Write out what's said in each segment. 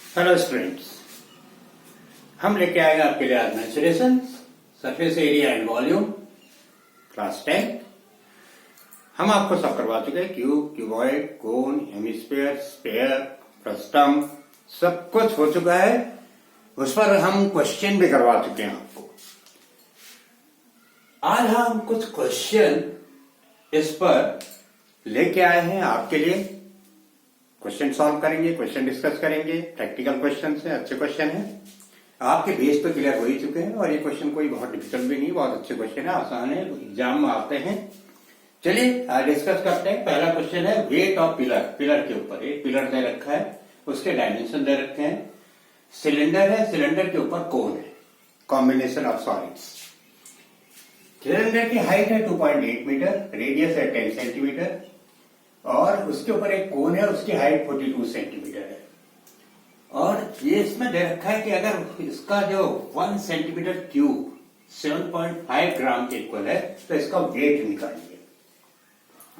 Hello students, हम लेके आएगा आपके लिए आज mensuration surface area and volume class 10। हम आपको सब करवा चुके हैं। क्यूब, क्यूबॉइड, कोन, हेमिस्फीयर, स्फीयर, फ्रस्टम सब कुछ हो चुका है। उस पर हम क्वेश्चन भी करवा चुके हैं आपको। आज हम कुछ क्वेश्चन इस पर लेके आए हैं आपके लिए। क्वेश्चन सॉल्व करेंगे, क्वेश्चन डिस्कस करेंगे। प्रैक्टिकल क्वेश्चन है, अच्छे क्वेश्चन हैं। आपके बेस तो क्लियर हो ही चुके हैं और ये क्वेश्चन कोई बहुत डिफिकल्ट भी नहीं, बहुत अच्छे क्वेश्चन है, आसान है, एग्जाम में आते हैं। चलिए आज डिस्कस करते हैं। पहला क्वेश्चन है वेट ऑफ पिलर। पिलर के ऊपर एक पिलर दे रखा है, उसके डायमेंशन दे रखे हैं। सिलेंडर है, सिलेंडर के ऊपर कोन है, कॉम्बिनेशन ऑफ सॉलिड्स। सिलेंडर की हाइट है 2.8 मीटर, रेडियस है 10 सेंटीमीटर और उसके ऊपर एक कोन है, उसकी हाइट 42 सेंटीमीटर है। और ये इसमें दे रखा है कि अगर इसका जो 1 सेंटीमीटर क्यूब 7.5 ग्राम के इक्वल है तो इसका वेट निकालिए।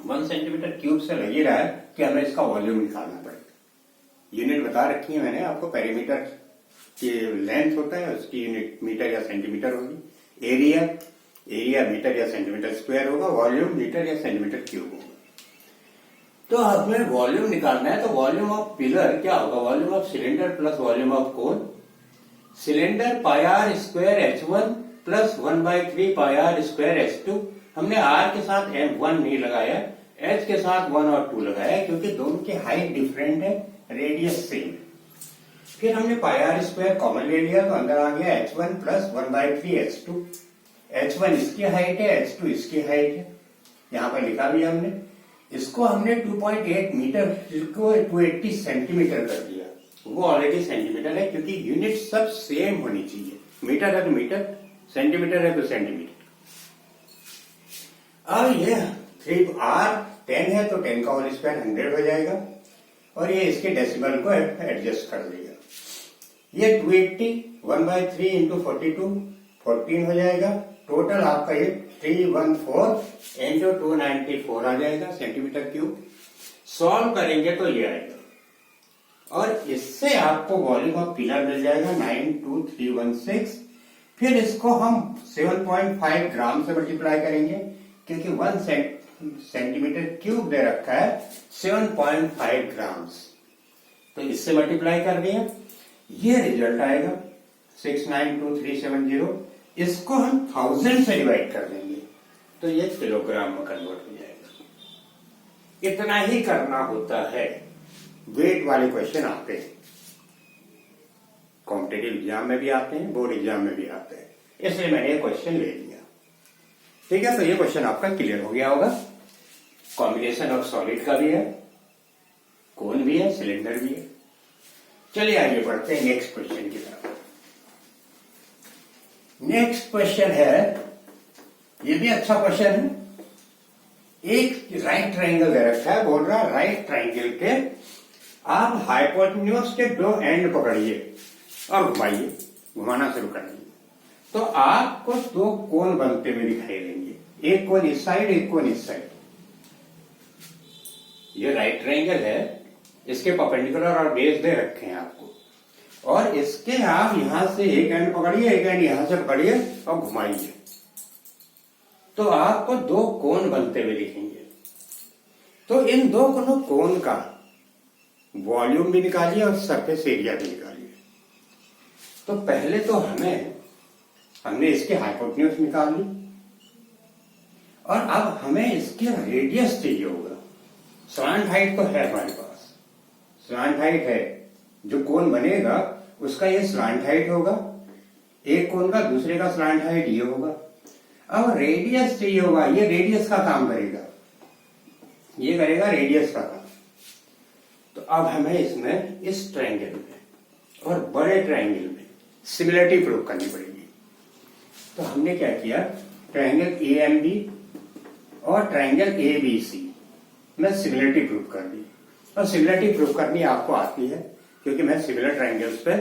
1 सेंटीमीटर क्यूब से लग ही रहा है कि हमें इसका वॉल्यूम निकालना पड़ेगा। यूनिट बता रखी है मैंने आपको। पेरीमीटर की लेंथ होता है, उसकी यूनिट मीटर या सेंटीमीटर होगी। एरिया मीटर या सेंटीमीटर स्क्वायर होगा। वॉल्यूम मीटर या सेंटीमीटर क्यूब होगा। तो हमें वॉल्यूम निकालना है, तो वॉल्यूम ऑफ पिलर क्या होगा? Volume of cylinder plus volume of cone. Cylinder pi r square H1 plus 1/3 pi r square H2। हमने आर के साथ M1 नहीं लगाया, H के साथ 1 और 2 लगाया क्योंकि दोनों की हाइट डिफरेंट है, रेडियस सेम है। फिर हमने पाई आर स्क्वायर कॉमन ले लिया तो अंदर आ गया H1 प्लस 1/3 H2। H1 इसकी हाइट है, H2 इसकी हाइट है, यहां पर लिखा भी हमने। इसको हमने 2.8 मीटर को 280 सेंटीमीटर कर दिया। वो ऑलरेडी सेंटीमीटर है क्योंकि यूनिट सब सेम होनी चाहिए। मीटर है तो मीटर, सेंटीमीटर है तो सेंटीमीटर। अब ये 3R 10 है तो 10 का होल स्क्वायर 100 हो जाएगा और ये इसके डेसिमल को एडजस्ट कर देगा। ये 280 1/3 इंटू 42 14 हो जाएगा। टोटल आपका ये 314 इंटू 294 आ जाएगा सेंटीमीटर क्यूब। सॉल्व करेंगे तो ये आएगा और इससे आपको वॉल्यूम ऑफ पिलर मिल जाएगा 92316। फिर इसको हम 7.5 ग्राम से मल्टीप्लाई करेंगे क्योंकि 1 सेंटीमीटर क्यूब दे रखा है 7.5 ग्राम्स। तो इससे मल्टीप्लाई कर दिया, ये रिजल्ट आएगा 692370। इसको हम 1000 से डिवाइड कर देंगे तो ये किलोग्राम में कन्वर्ट हो जाएगा। इतना ही करना होता है। वेट वाले क्वेश्चन आते हैं, कॉम्पिटेटिव एग्जाम में भी आते हैं, बोर्ड एग्जाम में भी आते हैं, इसलिए मैंने ये क्वेश्चन ले लिया। ठीक है, तो ये क्वेश्चन आपका क्लियर हो गया होगा। कॉम्बिनेशन ऑफ सॉलिड का भी है, कोन भी है, सिलेंडर भी है। चलिए आगे बढ़ते हैं नेक्स्ट क्वेश्चन की तरफ। नेक्स्ट क्वेश्चन है, ये भी अच्छा क्वेश्चन है। एक राइट ट्रायंगल दे रखा है, बोल रहा है राइट ट्रायंगल के आप हाइपोटेन्यूज के दो एंड पकड़िए और घुमाइए, घुमाना शुरू कर दीजिए तो आपको दो कोन बनते हुए दिखाई देंगे। एक कोन इस साइड, एक कोन इस साइड। ये राइट ट्रायंगल है, इसके परपेंडिकुलर और बेस दे रखे हैं आपको और इसके आप यहां से एक एंड पकड़िए, एक एंड यहां से पकड़िए और घुमाइए तो आपको दो कोन बनते हुए दिखेंगे। तो इन दो कोन का वॉल्यूम भी निकालिए और सरफेस एरिया भी निकालिए। तो पहले तो हमने इसके हाइपोटेन्यूज निकाल ली और अब हमें इसके रेडियस चाहिए होगा। स्लांट हाइट तो है हमारे पास, स्लांट हाइट है, जो कोन बनेगा उसका ये स्लांट हाइट होगा, एक कोन का दूसरे का स्लांट हाइट ये होगा। अब रेडियस चाहिए होगा, ये रेडियस का काम करेगा, ये करेगा रेडियस का काम। तो अब हमें इसमें इस ट्रायंगल में और बड़े ट्रायंगल में सिमिलरिटी प्रूव करनी पड़ेगी। तो हमने क्या किया, ट्रायंगल AMB और ट्रायंगल ABC में सिमिलरिटी प्रूव कर दी। और सिमिलरिटी प्रूव करनी आपको आती है क्योंकि मैं सिमिलर ट्रायंगल्स पे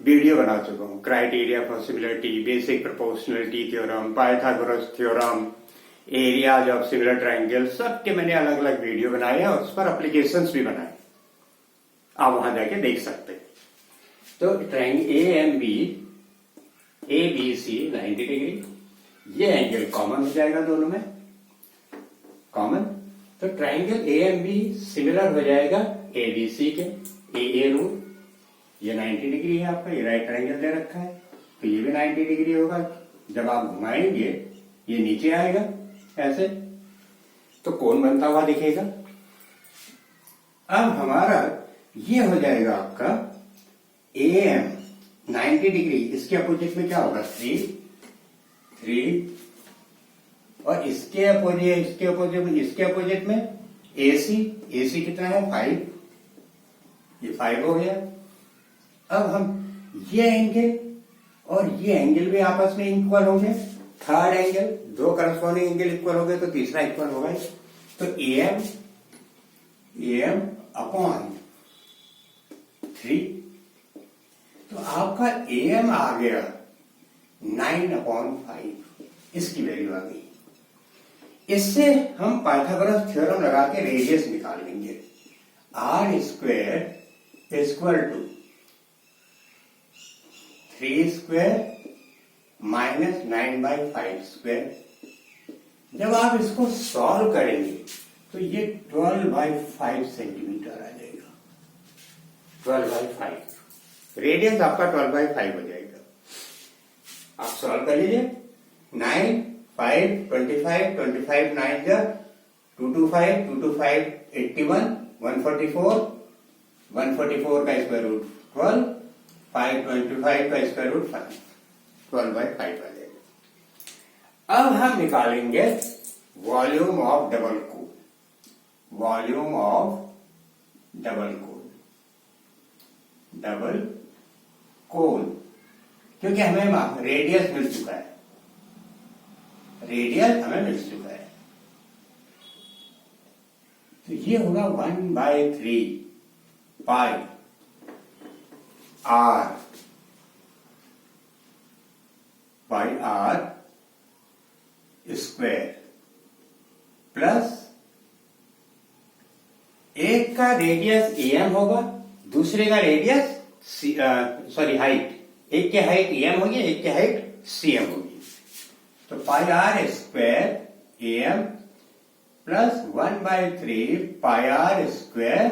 वीडियो बना चुका हूं। Criteria for similarity, basic proportionality theorem, Pythagoras theorem, areas of similar triangle, सबके मैंने अलग अलग वीडियो बनाए और उस पर एप्लीकेशंस भी बनाए। आप वहां जाके देख सकते हैं। तो triangle A B C 90 degree, ये एंगल कॉमन हो जाएगा दोनों में, कॉमन। तो triangle A M B similar हो जाएगा ए बी सी के, ए रूल। ये 90 डिग्री है आपका, ये राइट ट्रायंगल दे रखा है, तो ये भी 90 डिग्री होगा। जब आप घुमाएंगे ये नीचे आएगा ऐसे, तो कोण बनता हुआ दिखेगा। अब हमारा ये हो जाएगा आपका ए एम 90 डिग्री, इसके अपोजिट में क्या होगा 3, और इसके अपोजिट में AC कितना है 5, ये 5 हो गया। अब हम ये एंगल और ये एंगल भी आपस में इक्वल होंगे, थर्ड एंगल, दो करस्पॉन्डिंग एंगल इक्वल हो गए तो तीसरा इक्वल होगा। तो AM अपॉन 3, तो आपका AM आ गया 9/5, इसकी वैल्यू आ गई। इससे हम पाइथागोरस थ्योरम लगा के रेडियस निकाल लेंगे। r² equal to 3² minus 9/5²। जब आप इसको सॉल्व करेंगे तो ये 12/5 सेंटीमीटर आ जाएगा, 12/5। रेडियस आपका 12/5 हो जाएगा। आप सॉल्व कर लीजिए। 9, 5, 25, 25 9 जा 225, 225 81, 144, 144 का स्क्वायर रूट 12, 525 का स्क्वायर रूट 5, 12/5 आ जाएगा। अब हम निकालेंगे volume of double cone, volume of double cone, क्योंकि हमें रेडियस मिल चुका है, रेडियस हमें मिल चुका है। तो ये होगा 1/3 पाई r स्क्वायर प्लस एक का रेडियस AM होगा, दूसरे का रेडियस हाइट, एक की हाइट AM होगी, एक की हाइट CM होगी। तो पाई r square AM plus 1/3 pi r square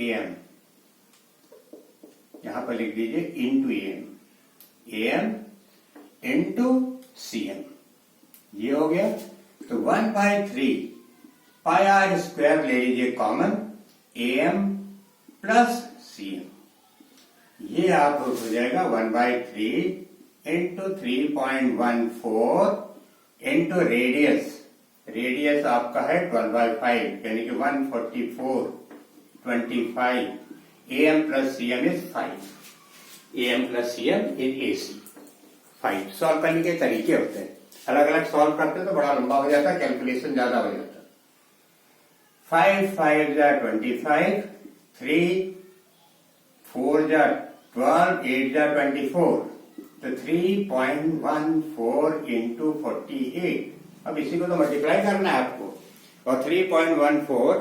AM, यहां पर लिख दीजिए इंटू AM इंटू CM, ये हो गया। तो 1/3 पाई r स्क्वायर ले लीजिए कॉमन, AM प्लस CM, ये आप हो जाएगा 1/3 इंटू 3.14 इंटू रेडियस, रेडियस आपका है 12/5 यानी कि 144, 25, AM plus CM is 5, AM plus CM is AC 5। Solve करने के तरीके होते हैं, अलग अलग सॉल्व करते हैं तो बड़ा लंबा हो जाता है, कैलकुलेशन ज्यादा हो जाता है। 5 5 जा 25, 3 4 जा 12, 8 जा 24, तो 3.14 इंटू 48। अब इसी को तो मल्टीप्लाई करना है आपको, और 3.14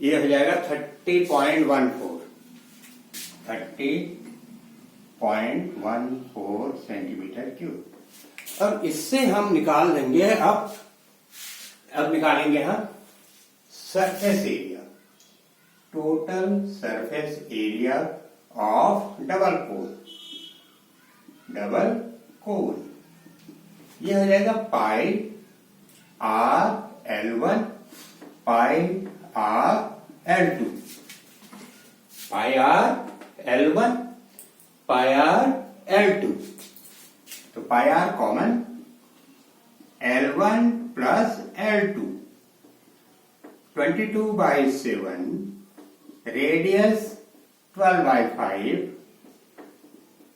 ये हो जाएगा 30.14 सेंटीमीटर क्यूब। अब इससे हम निकाल देंगे, अब निकालेंगे हम surface area, total surface area of double cone. ये हो जाएगा पाई r/L1 पाई r/L2, पाई r/L1 पाई r/L2। तो पाई r common, L1 plus L2, 22/7, radius 12/5,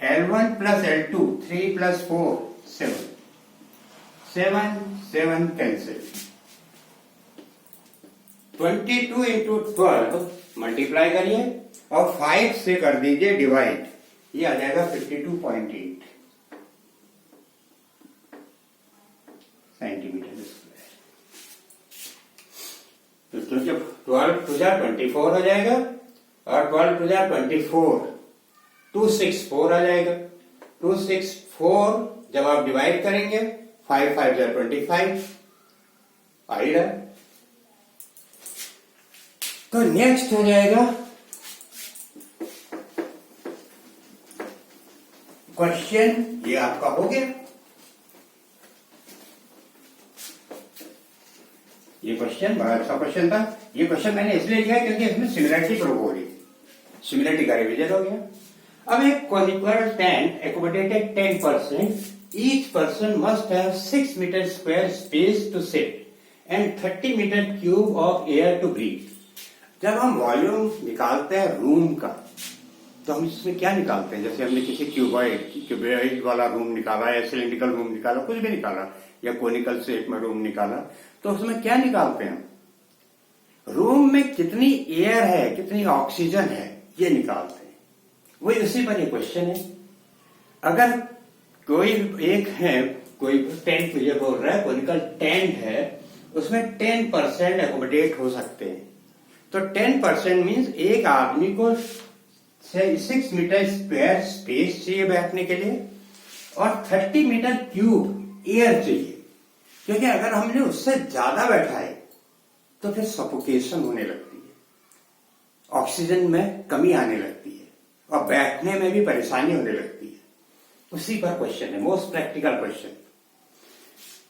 L1 plus L2, 3 plus 4 7, 7 cancel. 22 into 12 multiply करिए और 5 से कर दीजिए डिवाइड, ये आ जाएगा 52.8 सेंटीमीटर स्क्वायर। तो जब 12 टू जा 24 हो जाएगा और 12 टू जा 24, 264 आ जाएगा। 264 जब आप डिवाइड करेंगे 5 5 जा 25 आ ही रहा। तो नेक्स्ट हो जाएगा क्वेश्चन, ये आपका हो गया। ये क्वेश्चन बड़ा अच्छा क्वेश्चन था। ये क्वेश्चन मैंने इसलिए लिया क्योंकि इसमें सिमिलरिटी प्रूव हो रही थी, सिमिलरिटी का रिवीजन हो गया। अब एक conical tent accommodated 10%, each person must have 6 meter square space to sit and 30 meter cube of air to breathe। जब हम वॉल्यूम निकालते हैं रूम का तो हम इसमें क्या निकालते हैं? जैसे हमने किसी क्यूबॉइड वाला रूम निकाला या सिलिंड्रिकल रूम निकाला, कुछ भी निकाला, या कोनिकल शेप में रूम निकाला, तो उसमें क्या निकालते हैं? रूम में कितनी एयर है, कितनी ऑक्सीजन है, ये निकालते हैं। वही उसी पर ये क्वेश्चन है। अगर कोई एक है, कोई टेंट मुझे बोल रहा है कोनिकल टेंट है, उसमें 10% एकोमोडेट हो सकते हैं। तो 10% मीन्स एक आदमी को 6 मीटर स्क्वायर स्पेस चाहिए बैठने के लिए और 30 मीटर क्यूब एयर चाहिए, क्योंकि अगर हमने उससे ज्यादा बैठा है तो फिर सफोकेशन होने लगती है, ऑक्सीजन में कमी आने लगती है और बैठने में भी परेशानी होने लगती है। उसी पर क्वेश्चन है, मोस्ट प्रैक्टिकल क्वेश्चन।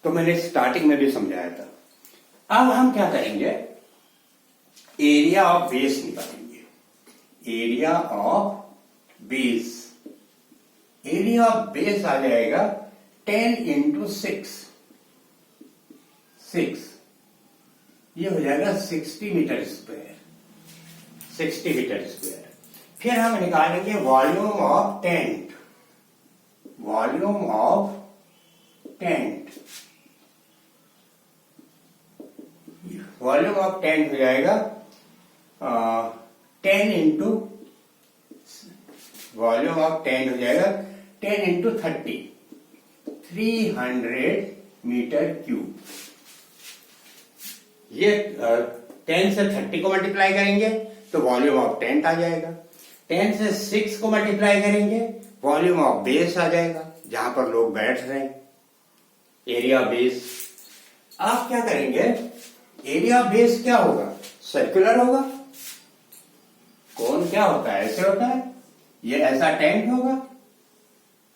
तो मैंने स्टार्टिंग में भी समझाया था। अब हम क्या करेंगे? एरिया ऑफ बेस निकालेंगे। Area of base, area of base आ जाएगा 10 इंटू 6, ये हो जाएगा 60 मीटर स्क्वायर, 60 मीटर स्क्वायर। फिर हम निकालेंगे volume of tent, volume of tent, volume of tent हो जाएगा 10 इंटू, वॉल्यूम ऑफ टेंट हो जाएगा 10 इंटू 30, 300 मीटर क्यूब। ये 10 से 30 को मल्टीप्लाई करेंगे तो वॉल्यूम ऑफ टेंट आ जाएगा। 10 से 6 को मल्टीप्लाई करेंगे वॉल्यूम ऑफ बेस आ जाएगा, जहां पर लोग बैठ रहे हैं, एरिया बेस। आप क्या करेंगे? एरिया बेस क्या होगा? सर्कुलर होगा। कौन क्या होता है? ऐसे होता है। ये ऐसा टेंट होगा,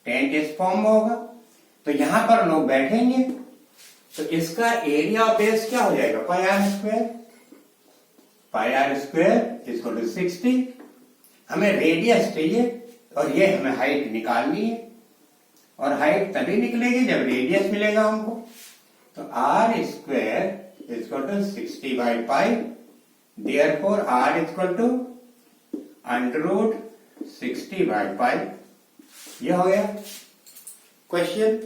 टेंट इस फॉर्म में होगा, तो यहां पर लोग बैठेंगे, तो इसका एरिया बेस क्या हो जाएगा? Pi r square, pi r square equal to 60। हमें रेडियस चाहिए और ये हमें हाइट निकालनी है, और हाइट तभी निकलेगी जब रेडियस मिलेगा हमको। तो r square equal to 60 by pi, therefore r equal to √60 by pi. ये हो गया क्वेश्चन।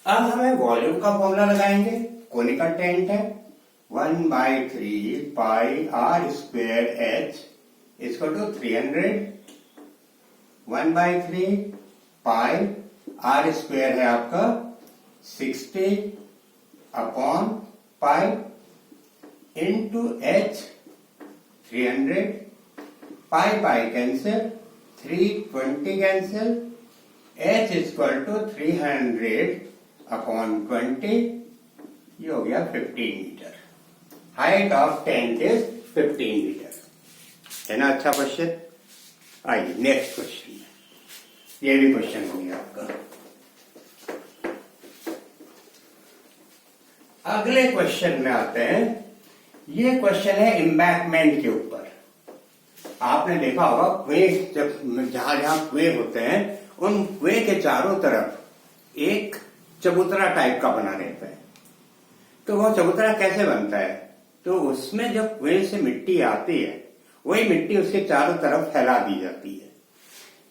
अब हमें वॉल्यूम का फॉर्मूला लगाएंगे। कोनिकल टेंट है, 1/3 pi r square H equal to 300, 1/3 pi r square है आपका 60 upon pi into H 300, pi pi cancel, 320 cancel, H equal to 300 upon 20, ये हो गया 15 metre. Height of tent is 15 metre. है ना अच्छा क्वेश्चन? आइए नेक्स्ट क्वेश्चन, ये भी क्वेश्चन हो गया आपका। अगले क्वेश्चन में आते हैं। ये क्वेश्चन है एम्बैंकमेंट के ऊपर। आपने देखा होगा कुएं, जब जहां जहां कुएं होते हैं उन कुएं के चारों तरफ एक चबूतरा टाइप का बना रहता है। तो वो चबूतरा कैसे बनता है? तो उसमें जब कुएं से मिट्टी आती है, वही मिट्टी उसके चारों तरफ फैला दी जाती है।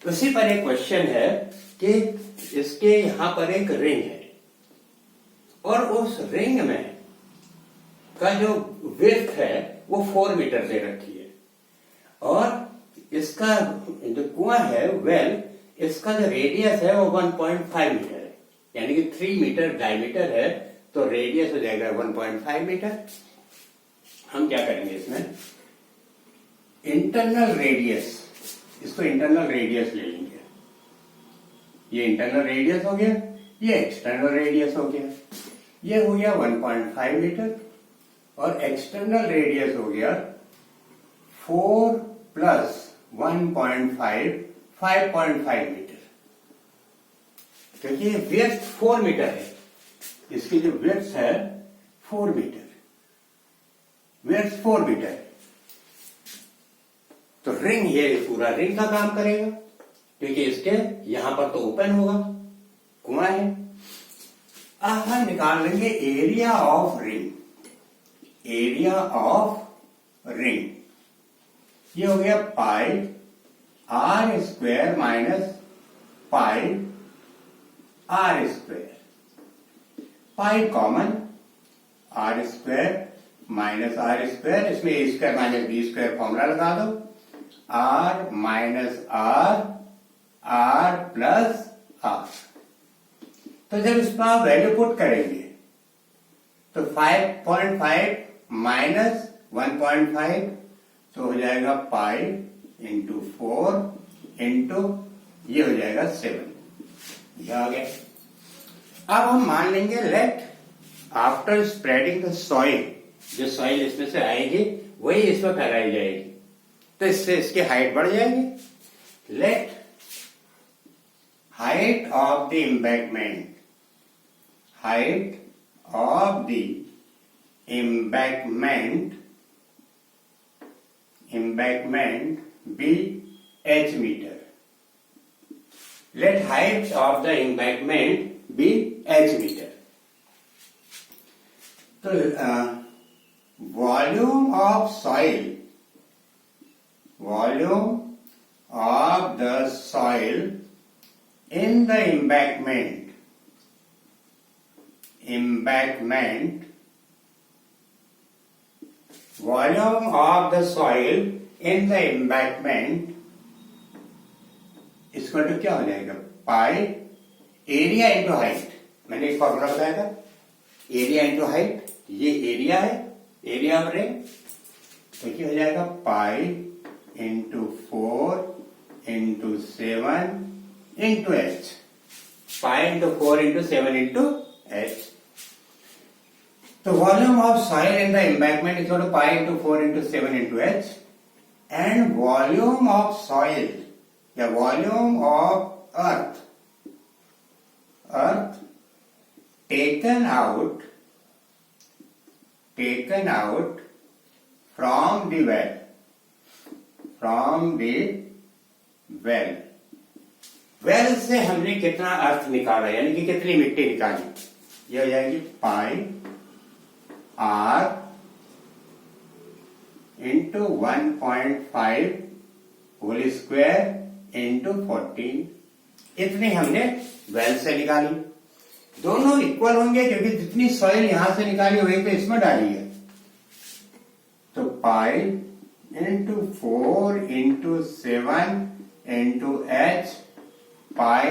उसी पर एक क्वेश्चन है कि इसके यहां पर एक रिंग है और उस रिंग में का जो विड्थ है वो 4 मीटर दे रखी है, और इसका जो कुआं है वेल, इसका जो रेडियस है वो 1.5 मीटर है, यानी कि 3 मीटर डायमीटर है, तो रेडियस हो जाएगा 1.5 मीटर। हम क्या करेंगे इसमें? इंटरनल रेडियस, इसको इंटरनल रेडियस ले लेंगे। ये इंटरनल रेडियस हो गया, ये एक्सटर्नल रेडियस हो गया। ये हो गया 1.5 मीटर और एक्सटर्नल रेडियस हो गया 4 प्लस 1.5 5.5 मीटर, क्योंकि विड्थ 4 मीटर है। इसकी जो विड्थ है 4 मीटर, विड्थ 4 मीटर है। तो रिंग, ये पूरा रिंग का काम करेगा, क्योंकि इसके यहां पर तो ओपन होगा, कुआं है। अब हम निकाल लेंगे area of ring. Area of ring ये हो गया pi r square minus pi r square. Pi common, r square minus r square, इसमें A square minus B square formula लगा दो। R minus r, r plus r. तो जब इसमें आप वैल्यू पुट करेंगे तो 5.5 माइनस 1.5 तो हो जाएगा पाई इंटू 4 इंटू ये हो जाएगा 7। ये आ गया। अब हम मान लेंगे let after spreading the soil, जो सॉइल इसमें से आएगी वही इसमें फैलाई जाएगी, तो इससे इसकी हाइट बढ़ जाएगी। Let height of the embankment, height of the embankment be h meter. Let height of the embankment be h meter. So volume of soil, volume of the soil in the embankment, volume of the soil in the embankment इसका तो क्या हो जाएगा, पाई area into height. मैंने एक formula बताया था, area into height. ये एरिया है, एरिया ऑफ रिंग, तो क्या हो जाएगा pi into 4 into 7 into H. Pi into 4 into 7 into H. तो volume of soil in the embankment is equal to pi into 4 into 7 into H. And volume of soil या volume of earth, earth taken out from the well, from the well. Well से हमने कितना अर्थ निकाला, यानी कि कितनी मिट्टी निकाली, ये हो जाएगी pi r into 1.5 whole square into 14। इतनी हमने वेल से निकाली। दोनों इक्वल होंगे क्योंकि जितनी सॉइल यहां से निकाली वही तो इसमें डाली है। तो pi into 4 into 7 into H, pi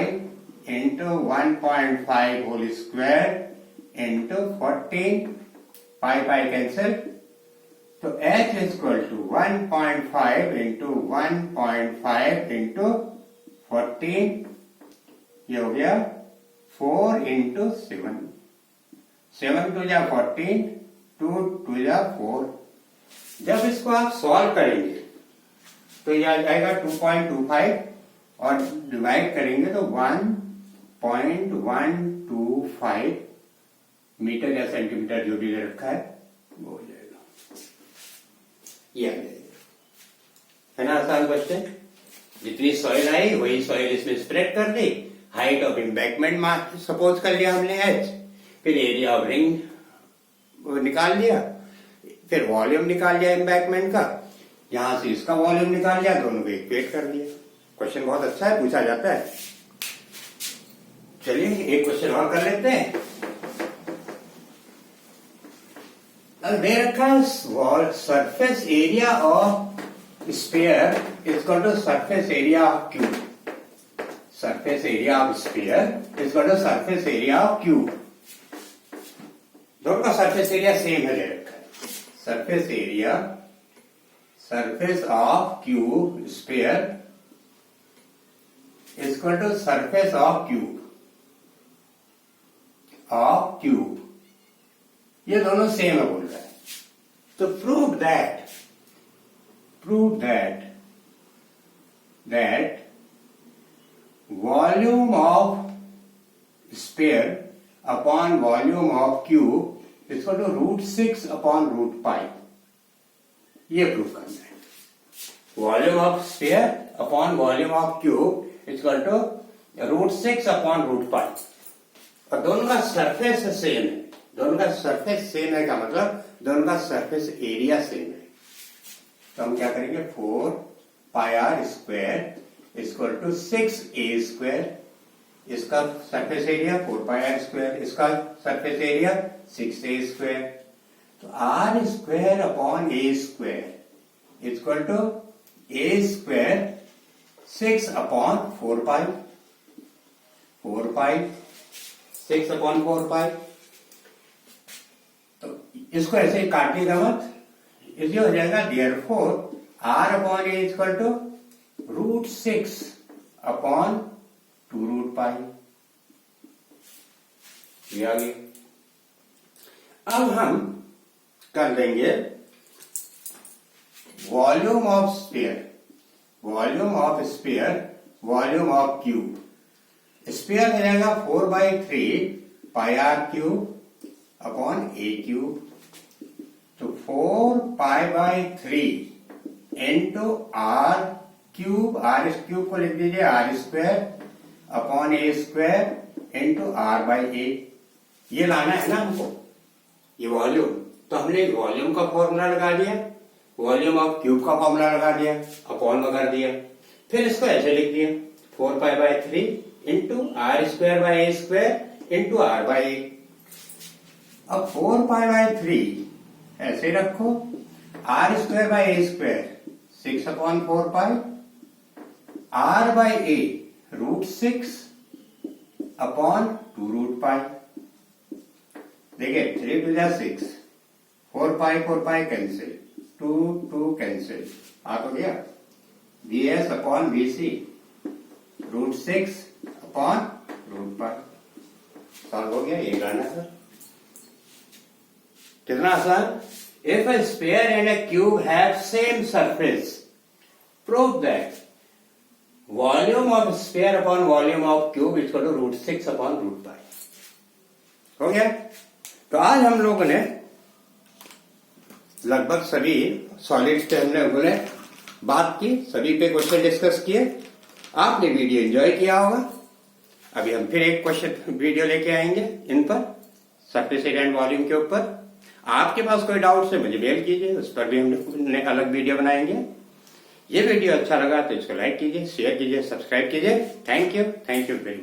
into 1.5 whole square into 14, pi pi cancel, तो h is equal to 1.5 into 1.5 into 14, ये हो गया 4 इंटू 7, 7 टू जा 14, 2 टू जा 4। जब इसको आप सॉल्व करेंगे तो यह आ जाएगा 2.25 और डिवाइड करेंगे तो 1.125 मीटर या सेंटीमीटर जो भी रखा है वो हो जाएगा। ये आ जाएगा, है ना आसान क्वेश्चन। जितनी सॉइल आई वही सॉइल इसमें स्प्रेड कर दी। हाइट ऑफ एम्बैंकमेंट सपोज कर लिया हमने h, फिर एरिया ऑफ रिंग निकाल लिया, फिर वॉल्यूम निकाल लिया एम्बैंकमेंट का, यहां से इसका वॉल्यूम निकाल लिया, दोनों को इक्वेट कर दिया। क्वेश्चन बहुत अच्छा है, पूछा जाता है। चलिए एक क्वेश्चन और कर लेते हैं। अब दे रखा है surface area of sphere is equal to surface area of cube. Surface area of sphere is equal to surface area of cube. दोनों का सरफेस एरिया सेम है, दे रखा है। Surface area surface of cube sphere is equal to surface of cube ये दोनों same है बोल रहा है। तो prove that volume of sphere upon volume of cube is equal to √6 upon √5 ये प्रूव करना है। Volume of sphere upon volume of cube is equal to √6 upon √5 और दोनों का सरफेस सेम है। दोनों का सरफेस सेम है का मतलब दोनों का सरफेस एरिया सेम है। तो हम क्या करेंगे 4πr² इक्वल टू 6a²। इसका सरफेस एरिया 4πr², इसका सरफेस एरिया 6a²। तो r² upon a² equal to a² 6 upon 4π 6 upon 4π। तो इसको ऐसे ही काटिएगा मत, इसलिए हो जाएगा therefore r upon a equal to √6 upon 2√π। ये आ गई। अब हम कर देंगे volume of sphere volume of cube. Sphere हो जाएगा 4/3πr³ अपॉन a³ तो 4π/3 इंटू r³ को लिख दीजिए r² upon a² into r/a। ये लाना है ना हमको, ये वॉल्यूम। तो हमने वॉल्यूम का फॉर्मूला लगा दिया, वॉल्यूम ऑफ क्यूब का फॉर्मूला लगा दिया, अपॉन में कर दिया, फिर इसको ऐसे लिख दिया 4π/3 इंटू r²/a² इंटू r/a। अब 4π/3 ऐसे रखो, r²/a² 6 अपॉन 4π, r/a √6 अपॉन 2√π। देखिए 3 × 6 4π कैंसिल, 2 कैंसिल, आ तो गया bs upon bc √6 upon √π। Solve हो गया। ये गाना सर कितना आसान। If a sphere and a cube have same surface, prove that volume of sphere upon volume of cube is equal to √6 upon √π। हो गया। तो आज हम लोगों ने लगभग सभी सॉलिड्स पे हमने बोले बात की, सभी पे क्वेश्चन डिस्कस किए। आपने वीडियो एंजॉय किया होगा। अभी हम फिर एक क्वेश्चन वीडियो लेके आएंगे इन पर, सरफेस एरिया एंड वॉल्यूम के ऊपर। आपके पास कोई डाउट है मुझे मेल कीजिए, उस पर भी हमने अलग वीडियो बनाएंगे। ये वीडियो अच्छा लगा तो इसको लाइक कीजिए, शेयर कीजिए, सब्सक्राइब कीजिए। Thank you very much.